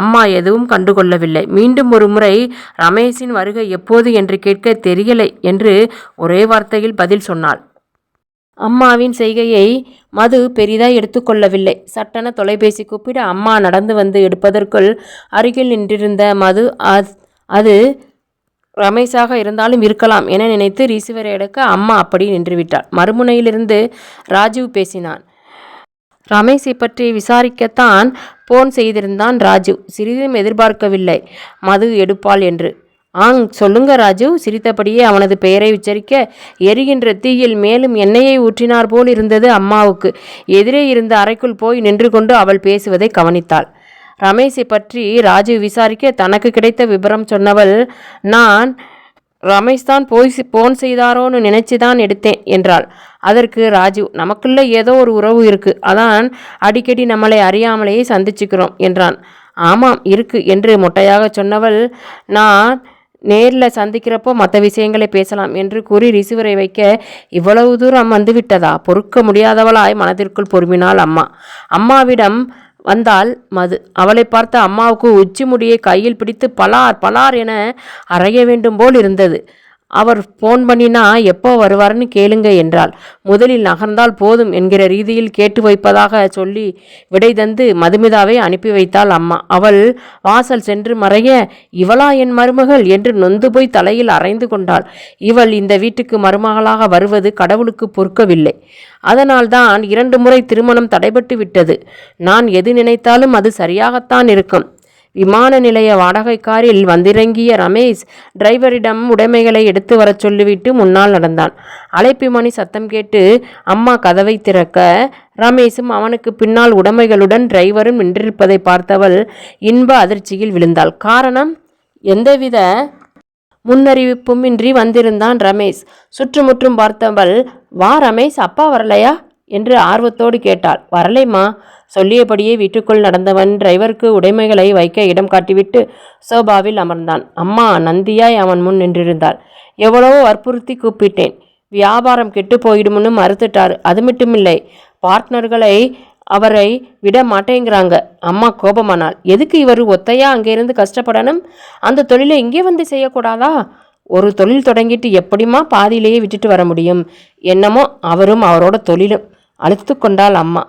அம்மா எதுவும் கண்டுகொள்ளவில்லை. மீண்டும் ஒரு முறை ரமேஷின் வருகை எப்போது என்று கேட்க தெரியலை என்று ஒரே வார்த்தையில் பதில் சொன்னாள். அம்மாவின் செய்கையை மது பெரிதாய் எடுத்துக்கொள்ளவில்லை. சட்டென தொலைபேசி கூப்பிட அம்மா நடந்து வந்து எடுப்பதற்குள் அருகில் நின்றிருந்த மது அது ரமேஷாக இருந்தாலும் இருக்கலாம் என நினைத்து ரிசீவரை எடுக்க அம்மா அப்படி நின்றுவிட்டாள். மறுமுனையிலிருந்து ராஜீவ் பேசினான். ரமேஷை பற்றி விசாரிக்கத்தான் போன் செய்திருந்தான் ராஜீவ். சிறிதும் எதிர்பார்க்கவில்லை மது எடுப்பாள் என்று. சொல்லுங்க ராஜு. சிரித்தபடியே அவனது பெயரை உச்சரிக்க எரிகின்ற தீயில் மேலும் எண்ணெயை ஊற்றினார் போல் இருந்தது அம்மாவுக்கு. எதிரே இருந்த அறைக்குள் போய் நின்று கொண்டு அவள் பேசுவதை கவனித்தாள். ரமேஷை பற்றி ராஜு விசாரிக்க தனக்கு கிடைத்த விபரம் சொன்னவள், நான் ரமேஷ் தான் போன் செய்தாரோன்னு நினைச்சுதான் எடுத்தேன் என்றாள். அதற்கு ராஜு, நமக்குள்ள ஏதோ ஒரு உறவு இருக்கு, அதான் அடிக்கடி நம்மளை அறியாமலேயே சந்திச்சுக்கிறோம் என்றான். ஆமாம் இருக்கு என்று மொட்டையாக சொன்னவள், நான் நேரில் சந்திக்கிறப்போ மற்ற விஷயங்களை பேசலாம் என்று கூறி ரிசீவரை வைக்க இவ்வளவு தூரம் வந்துவிட்டதா? பொறுக்க முடியாதவளாய் மனதிற்குள் பொறுமினாள் அம்மா. அம்மாவிடம் வந்தாள் மது. அவளை பார்த்த அம்மாவுக்கு உச்சி முடியை கையில் பிடித்து பலார் பலார் என அறைய வேண்டும் போல் இருந்தது. அவர் ஃபோன் பண்ணினா எப்போ வருவார்னு கேளுங்க என்றாள். முதலில் நகர்ந்தால் போதும் என்கிற ரீதியில் கேட்டு வைப்பதாக சொல்லி விடை தந்து மதுமிதாவை அனுப்பி வைத்தாள் அம்மா. அவள் வாசல் சென்று மறைய, இவளா என் மருமகள் என்று நொந்து போய் தலையில் அரைந்து கொண்டாள். இவள் இந்த வீட்டுக்கு மருமகளாக வருவது கடவுளுக்கு பொறுக்கவில்லை. அதனால்தான் 2 முறை திருமணம் தடைபட்டு விட்டது. நான் எது நினைத்தாலும் அது சரியாகத்தான் இருக்கும். விமான நிலைய வாடகை காரில் வந்திறங்கிய ரமேஷ் டிரைவரிடம் உடைமைகளை எடுத்து வரச் சொல்லிவிட்டு முன்னால் நடந்தான். அழைப்பு மணி சத்தம் கேட்டு அம்மா கதவை திறக்க ரமேஷும் அவனுக்கு பின்னால் உடைமைகளுடன் டிரைவரும் நின்றிருப்பதை பார்த்தவள் இன்ப அதிர்ச்சியில் விழுந்தாள். காரணம்? எந்தவித முன்னறிவிப்பும் இன்றி வந்திருந்தான் ரமேஷ். சுற்றுமுற்றும் பார்த்தவள், வா ரமேஷ், அப்பா வரலையா என்று ஆர்வத்தோடு கேட்டாள். வரலைம்மா. சொல்லியபடியே வீட்டுக்குள் நடந்தவன் டிரைவருக்கு உடைமைகளை வைக்க இடம் காட்டிவிட்டு சோபாவில் அமர்ந்தான். அம்மா நந்தியாய் அவன் முன் நின்றிருந்தாள். எவ்வளவோ வற்புறுத்தி கூப்பிட்டேன், வியாபாரம் கெட்டு போயிடும்னு மறுத்துட்டாரு. அது மட்டுமில்லை, பார்ட்னர்களை அவரை விட மாட்டேங்கிறாங்க. அம்மா கோபமானாள். எதுக்கு இவர் ஒத்தையா அங்கேருந்து கஷ்டப்படணும்? அந்த தொழிலை இங்கே வந்து செய்யக்கூடாதா? ஒரு தொழில் தொடங்கிட்டு எப்படிமா பாதியிலேயே விட்டுட்டு வர முடியும்? என்னமோ அவரும் அவரோட தொழிலும். அழுத்து கொண்டாள் அம்மா.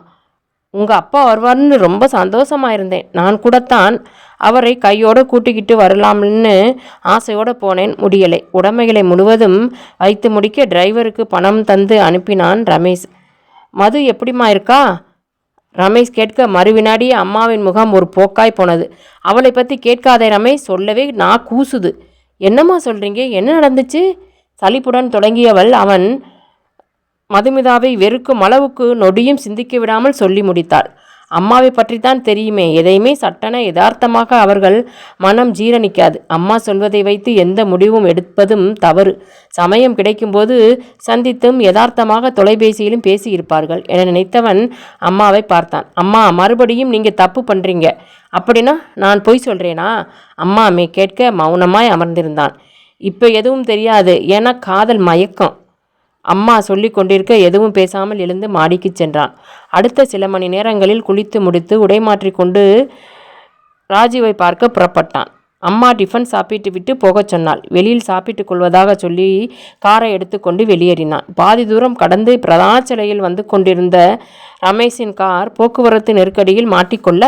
உங்கள் அப்பா வருவார்னு ரொம்ப சந்தோஷமாக இருந்தேன். நான் கூடத்தான் அவரை கையோடு கூட்டிக்கிட்டு வரலாம்னு ஆசையோடு போனேன், முடியலை. உடைமைகளை முழுவதும் வைத்து முடிக்க டிரைவருக்கு பணம் தந்து அனுப்பினான் ரமேஷ். மது எப்படிமா இருக்கா? ரமேஷ் கேட்க மறுவினாடியே அம்மாவின் முகம் ஒரு போக்காய் போனது. அவளை பற்றி கேட்காதே ரமேஷ், சொல்லவே நான் கூசுது. என்னம்மா சொல்கிறீங்க? என்ன நடந்துச்சு? சலிப்புடன் தொடங்கியவள் அவன் மதுமிதாவை வெறுக்கும் அளவுக்கு நொடியும் சிந்திக்க விடாமல் சொல்லி முடித்தாள். அம்மாவை பற்றித்தான் தெரியுமே, எதையுமே சட்டென யதார்த்தமாக அவர்கள் மனம் ஜீரணிக்காது. அம்மா சொல்வதை வைத்து எந்த முடிவும் எடுப்பதும் தவறு. சமயம் கிடைக்கும்போது சந்தித்தும் யதார்த்தமாக தொலைபேசியிலும் பேசியிருப்பார்கள் என நினைத்தவன் அம்மாவை பார்த்தான். அம்மா, மறுபடியும் நீங்கள் தப்பு பண்ணுறீங்க. அப்படின்னா நான் பொய் சொல்கிறேனா? அம்மா கேட்க மௌனமாய் அமர்ந்திருந்தான். இப்போ எதுவும் தெரியாது, ஏன்னா காதல் மயக்கம். அம்மா சொல்லி கொண்டிருக்க எதுவும் பேசாமல் எழுந்து மாடிக்கு சென்றான். அடுத்த சில மணி நேரங்களில் குளித்து முடித்து உடை மாற்றிக்கொண்டு ராஜுவை பார்க்க புறப்பட்டான். அம்மா டிஃபன் சாப்பிட்டு விட்டு போகச் சொன்னாள். வெளியில் சாப்பிட்டுக் கொள்வதாக சொல்லி காரை எடுத்துக்கொண்டு வெளியேறினான். பாதி தூரம் கடந்து பிரதான சிலையில் வந்து கொண்டிருந்த ரமேஷின் கார் போக்குவரத்து நெருக்கடியில் மாட்டிக்கொள்ள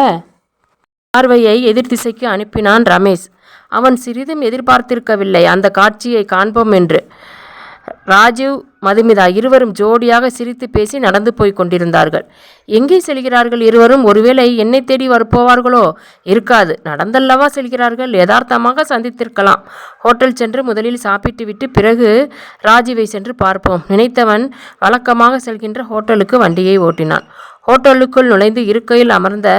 பார்வையை எதிர் திசைக்கு அனுப்பினான் ரமேஷ். அவன் சிறிதும் எதிர்பார்த்திருக்கவில்லை அந்த காட்சியை காண்போம் என்று. ராஜீவ், மதுமிதா இருவரும் ஜோடியாக சிரித்து பேசி நடந்து போய் கொண்டிருந்தார்கள். எங்கே செல்கிறார்கள் இருவரும்? ஒருவேளை என்னை தேடி வரப்போவார்களோ? இருக்காது, நடந்தல்லவா செல்கிறார்கள். யதார்த்தமாக சந்தித்திருக்கலாம். ஹோட்டல் சென்று முதலில் சாப்பிட்டு விட்டு பிறகு ராஜீவை சென்று பார்ப்போம் நினைத்தவன் வழக்கமாக செல்கின்ற ஹோட்டலுக்கு வண்டியை ஓட்டினான். ஹோட்டலுக்குள் நுழைந்து இருக்கையில் அமர்ந்த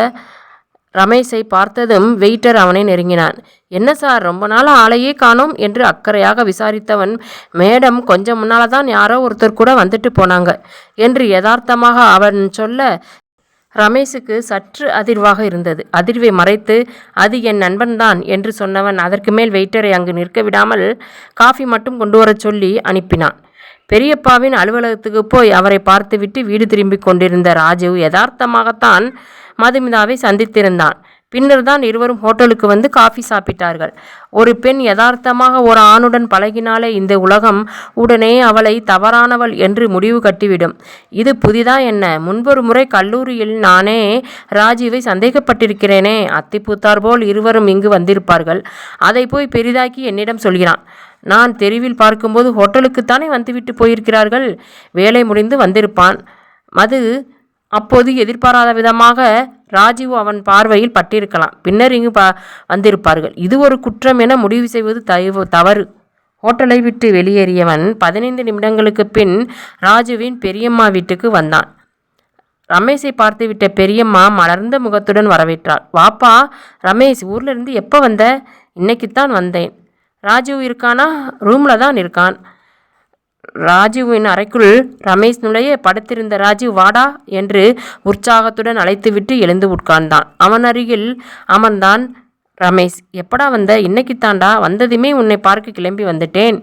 ரமேஷை பார்த்ததும் வெயிட்டர் அவனை நெருங்கினான். என்ன சார், ரொம்ப நாள் ஆளையே காணோம் என்று அக்கறையாக விசாரித்தவன், மேடம் கொஞ்சம் முன்னால் தான் யாரோ ஒருத்தர் கூட வந்துட்டு போனாங்க என்று யதார்த்தமாக அவன் சொல்ல ரமேஷுக்கு சற்று அதிர்வாக இருந்தது. அதிர்வை மறைத்து, அது என் நண்பன்தான் என்று சொன்னவன் அதற்கு மேல் வெயிட்டரை அங்கு நிற்க விடாமல் காஃபி மட்டும் கொண்டு வரச் சொல்லி அனுப்பினான். பெரியப்பாவின் அலுவலகத்துக்கு போய் அவரை பார்த்துவிட்டு வீடு திரும்பி கொண்டிருந்த ராஜீவ் யதார்த்தமாகத்தான் மதுமிதாவை சந்தித்திருந்தான். பின்னர் தான் இருவரும் ஹோட்டலுக்கு வந்து காஃபி சாப்பிட்டார்கள். ஒரு பெண் யதார்த்தமாக ஒரு ஆணுடன் பழகினாலே இந்த உலகம் உடனே அவளை தவறானவள் என்று முடிவு கட்டிவிடும். இது புதிதா என்ன? முன்பொரு முறை கல்லூரியில் நானே ராஜீவை சந்தேகப்பட்டிருக்கிறேனே. அத்திப்பூத்தார் போல் இருவரும் இங்கு வந்திருப்பார்கள். அதை போய் பெரிதாக்கி என்னிடம் சொல்கிறான். நான் தெருவில் பார்க்கும்போது ஹோட்டலுக்குத்தானே வந்துவிட்டு போயிருக்கிறார்கள். வேலை முடிந்து வந்திருப்பான். மது அப்போது எதிர்பாராத விதமாக ராஜீவ் அவன் பார்வையில் பட்டிருக்கலாம். பின்னர் இங்கு வந்திருப்பார்கள். இது ஒரு குற்றம் என முடிவு செய்வது தவறு. ஹோட்டலை விட்டு வெளியேறியவன் 15 நிமிடங்களுக்கு பின் ராஜுவின் பெரியம்மா வீட்டுக்கு வந்தான். ரமேஷை பார்த்துவிட்ட பெரியம்மா மலர்ந்த முகத்துடன் வரவேற்றாள். வாப்பா ரமேஷ், ஊர்லேருந்து எப்போ வந்த? இன்னைக்குத்தான் வந்தேன். ராஜு இருக்கானா? ரூமில் தான் இருக்கான். ராஜுவின் அறைக்குள் ரமேஷ் நுழைய படுத்திருந்த ராஜு வாடா என்று உற்சாகத்துடன் அழைத்துவிட்டு எழுந்து உட்கார்ந்தான். அவன் அருகில் அமர்ந்தான் ரமேஷ். எப்படா வந்த? இன்னைக்குத்தாண்டா வந்ததுமே உன்னை பார்க்க கிளம்பி வந்துட்டேன்.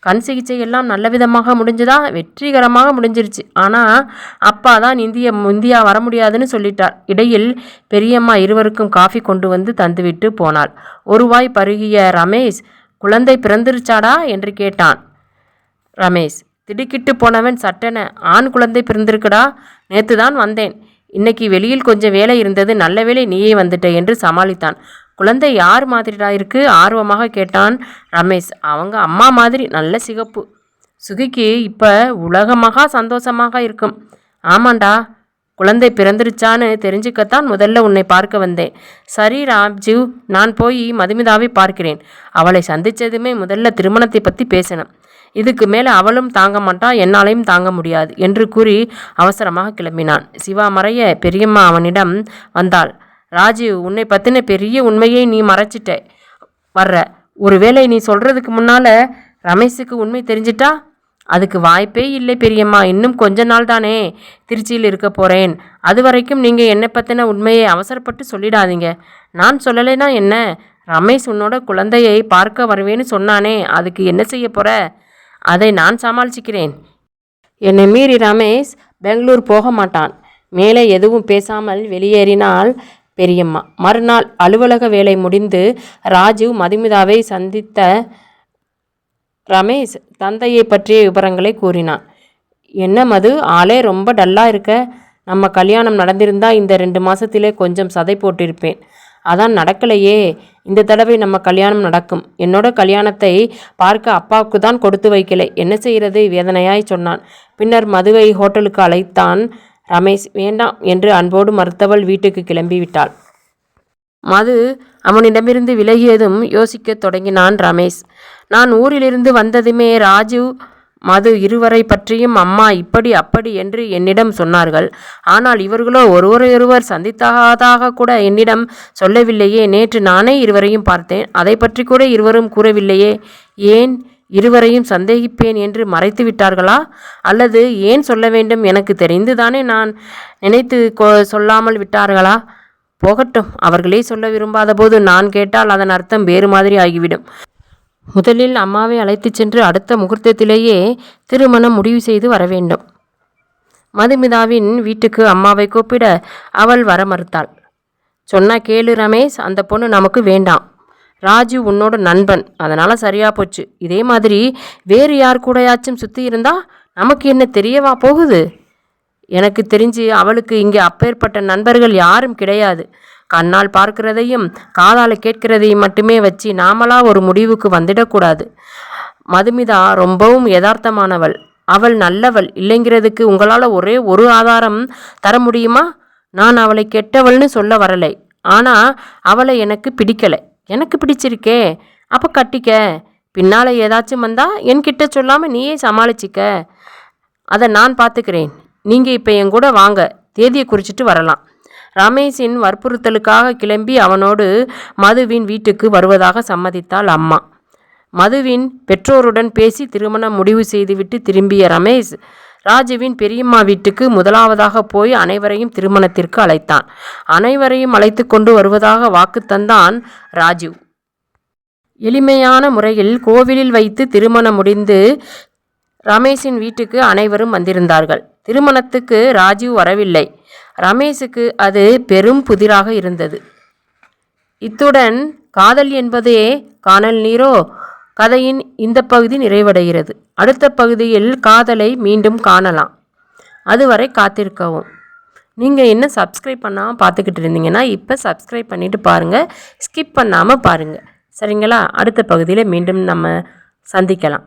கண் சிகிச்சை எல்லாம் நல்ல விதமாக முடிஞ்சுதா? வெற்றிகரமாக முடிஞ்சிருச்சு. ஆனால் அப்பா தான் இந்தியா வர முடியாதுன்னு சொல்லிட்டார். இடையில் பெரியம்மா இருவருக்கும் காஃபி கொண்டு வந்து தந்துவிட்டு போனாள். ஒரு வாய் பருகிய ரமேஷ், குழந்தை பிறந்துருச்சாடா என்று கேட்டான். ரமேஷ் திடுக்கிட்டு போனவன் சட்டென, ஆண் குழந்தை பிறந்திருக்குடா, நேற்று தான் வந்தேன். இன்னைக்கு வெளியில் கொஞ்சம் வேலை இருந்தது, நல்ல வேலை நீயே வந்துட்ட என்று சமாளித்தான். குழந்தை யார் மாதிரிடா இருக்கு? ஆர்வமாக கேட்டான் ரமேஷ். அவங்க அம்மா மாதிரி, நல்ல சிகப்பு. சுகிக்கு இப்போ உலகமாக சந்தோஷமாக இருக்கும். ஆமாண்டா, குழந்தை பிறந்துருச்சான்னு தெரிஞ்சுக்கத்தான் முதல்ல உன்னை பார்க்க வந்தேன். சரி ராஜீவ், நான் போய் மதுமிதாவை பார்க்கிறேன். அவளை சந்தித்ததுமே முதல்ல திருமணத்தை பற்றி பேசணும். இதுக்கு மேலே அவளும் தாங்க மாட்டா, என்னாலையும் தாங்க முடியாது என்று கூறி அவசரமாக கிளம்பினான். சிவா மறைய பெரியம்மா அவனிடம் வந்தாள். ராஜீவ், உன்னை பற்றின பெரிய உண்மையை நீ மறைச்சிட்ட வர்ற. ஒருவேளை நீ சொல்கிறதுக்கு முன்னால் ரமேஷுக்கு உண்மை தெரிஞ்சிட்டா? அதுக்கு வாய்ப்பே இல்லை பெரியம்மா. இன்னும் கொஞ்ச நாள் தானே திருச்சியில் இருக்க போகிறேன். அது வரைக்கும் நீங்கள் என்னை பற்றின உண்மையை அவசரப்பட்டு சொல்லிடாதீங்க. நான் சொல்லலைன்னா என்ன? ரமேஷ் உன்னோட குழந்தையை பார்க்க வருவேன்னு சொன்னானே, அதுக்கு என்ன செய்ய போகிற? அதை நான் சமாளிச்சுக்கிறேன். என்னை மீறி ரமேஷ் பெங்களூர் போக மாட்டான். மேலே எதுவும் பேசாமல் வெளியேறினாள் பெரியம்மா. மறுநாள் அலுவலக வேலை முடிந்து ராஜீவ் மதுமிதாவை சந்தித்த ரமேஷ் தந்தையை பற்றிய விவரங்களை கூறினான். என்ன மது, ஆளே ரொம்ப டல்லாக இருக்க? நம்ம கல்யாணம் நடந்திருந்தா இந்த 2 மாதத்திலே கொஞ்சம் சதை போட்டிருப்பேன். அதான் நடக்கலையே. இந்த தடவை நம்ம கல்யாணம் நடக்கும். என்னோட கல்யாணத்தை பார்க்க அப்பாவுக்கு தான் கொடுத்து வைக்கலை. என்ன செய்கிறது? வேதனையாய் சொன்னான். பின்னர் மதுவை ஹோட்டலுக்கு அழைத்தான் ரமேஷ். வேண்டாம் என்று அன்போடு மறுத்தவள் வீட்டுக்கு கிளம்பிவிட்டாள். மது அவனிடமிருந்து விலகியதும் யோசிக்க தொடங்கினான் ரமேஷ். நான் ஊரிலிருந்து வந்ததுமே ராஜீவ் மது இருவரை பற்றியும் அம்மா இப்படி அப்படி என்று என்னிடம் சொன்னார்கள். ஆனால் இவர்களோ ஒருவரையொருவர் சந்தித்ததாக கூட என்னிடம் சொல்லவில்லையே. நேற்று நானே இருவரையும் பார்த்தேன். அதை பற்றி கூட இருவரும் கூறவில்லையே. ஏன் இருவரையும் சந்தேகிப்பேன் என்று மறைத்து விட்டார்களா? அல்லது ஏன் சொல்ல வேண்டும்? எனக்கு தெரிந்துதானே நான் நினைத்து சொல்லாமல் விட்டார்களா? போகட்டும், அவர்களே சொல்ல விரும்பாத போது நான் கேட்டால் அதன் அர்த்தம் வேறு மாதிரி ஆகிவிடும். முதலில் அம்மாவை அழைத்து சென்று அடுத்த முகூர்த்தத்திலேயே திருமணம் முடிவு செய்து வர வேண்டும். மதுமிதாவின் வீட்டுக்கு அம்மாவை கூப்பிட அவள் வர மறுத்தாள். சொன்னா கேளு ரமேஷ், அந்த பொண்ணு நமக்கு வேண்டாம். ராஜு உன்னோட நண்பன், அதனால் சரியா போச்சு. இதே மாதிரி வேறு யார் கூடயாச்சும் சுற்றி இருந்தால் நமக்கு என்ன தெரியவா போகுது? எனக்கு தெரிஞ்சு அவளுக்கு இங்கே அப்பேற்பட்ட நண்பர்கள் யாரும் கிடையாது. கண்ணால் பார்க்கிறதையும் காதால் கேட்கிறதையும் மட்டுமே வச்சு நாமளா ஒரு முடிவுக்கு வந்துடக்கூடாது. மதுமிதா ரொம்பவும் யதார்த்தமானவள். அவள் நல்லவள் இல்லைங்கிறதுக்கு உங்களால் ஒரே ஒரு ஆதாரம் தர முடியுமா? நான் அவளை கெட்டவள்னு சொல்ல வரலை. ஆனால் அவளை எனக்கு பிடிக்கலை. எனக்கு பிடிச்சிருக்கே, அப்போ கட்டிக்க. பின்னால் ஏதாச்சும் வந்தால் என்கிட்ட சொல்லாமல் நீயே சமாளிச்சிக்க. அதை நான் பார்த்துக்கிறேன். நீங்கள் இப்போ என் கூட வாங்க, தேதியை குறிச்சிட்டு வரலாம். ரமேஷின் வற்புறுத்தலுக்காக கிளம்பி அவனோடு மதுவின் வீட்டுக்கு வருவதாக சம்மதித்தாள் அம்மா. மதுவின் பெற்றோருடன் பேசி திருமணம் முடிவு செய்துவிட்டு திரும்பிய ரமேஷ் ராஜுவின் பெரியம்மா வீட்டுக்கு முதலாவதாக போய் அனைவரையும் திருமணத்திற்கு அழைத்தான். அனைவரையும் அழைத்து கொண்டு வருவதாக வாக்கு தந்தான் ராஜீவ். எளிமையான முறையில் கோவிலில் வைத்து திருமணம் முடிந்து ரமேஷின் வீட்டுக்கு அனைவரும் வந்திருந்தார்கள். திருமணத்துக்கு ராஜீவ் வரவில்லை. ரமேஷுக்கு அது பெரும் புதிராக இருந்தது. இத்துடன் காதல் என்பதே காணல் நீரோ கதையின் இந்த பகுதி நிறைவடைகிறது. அடுத்த பகுதியில் காதலை மீண்டும் காணலாம். அதுவரை காத்திருக்கவும். நீங்கள் என்ன சப்ஸ்கிரைப் பண்ணாமல் பார்த்துக்கிட்டு இருந்தீங்கன்னா இப்போ சப்ஸ்கிரைப் பண்ணிவிட்டு பாருங்கள், ஸ்கிப் பண்ணாமல் பாருங்கள். சரிங்களா? அடுத்த பகுதியில் மீண்டும் நம்ம சந்திக்கலாம்.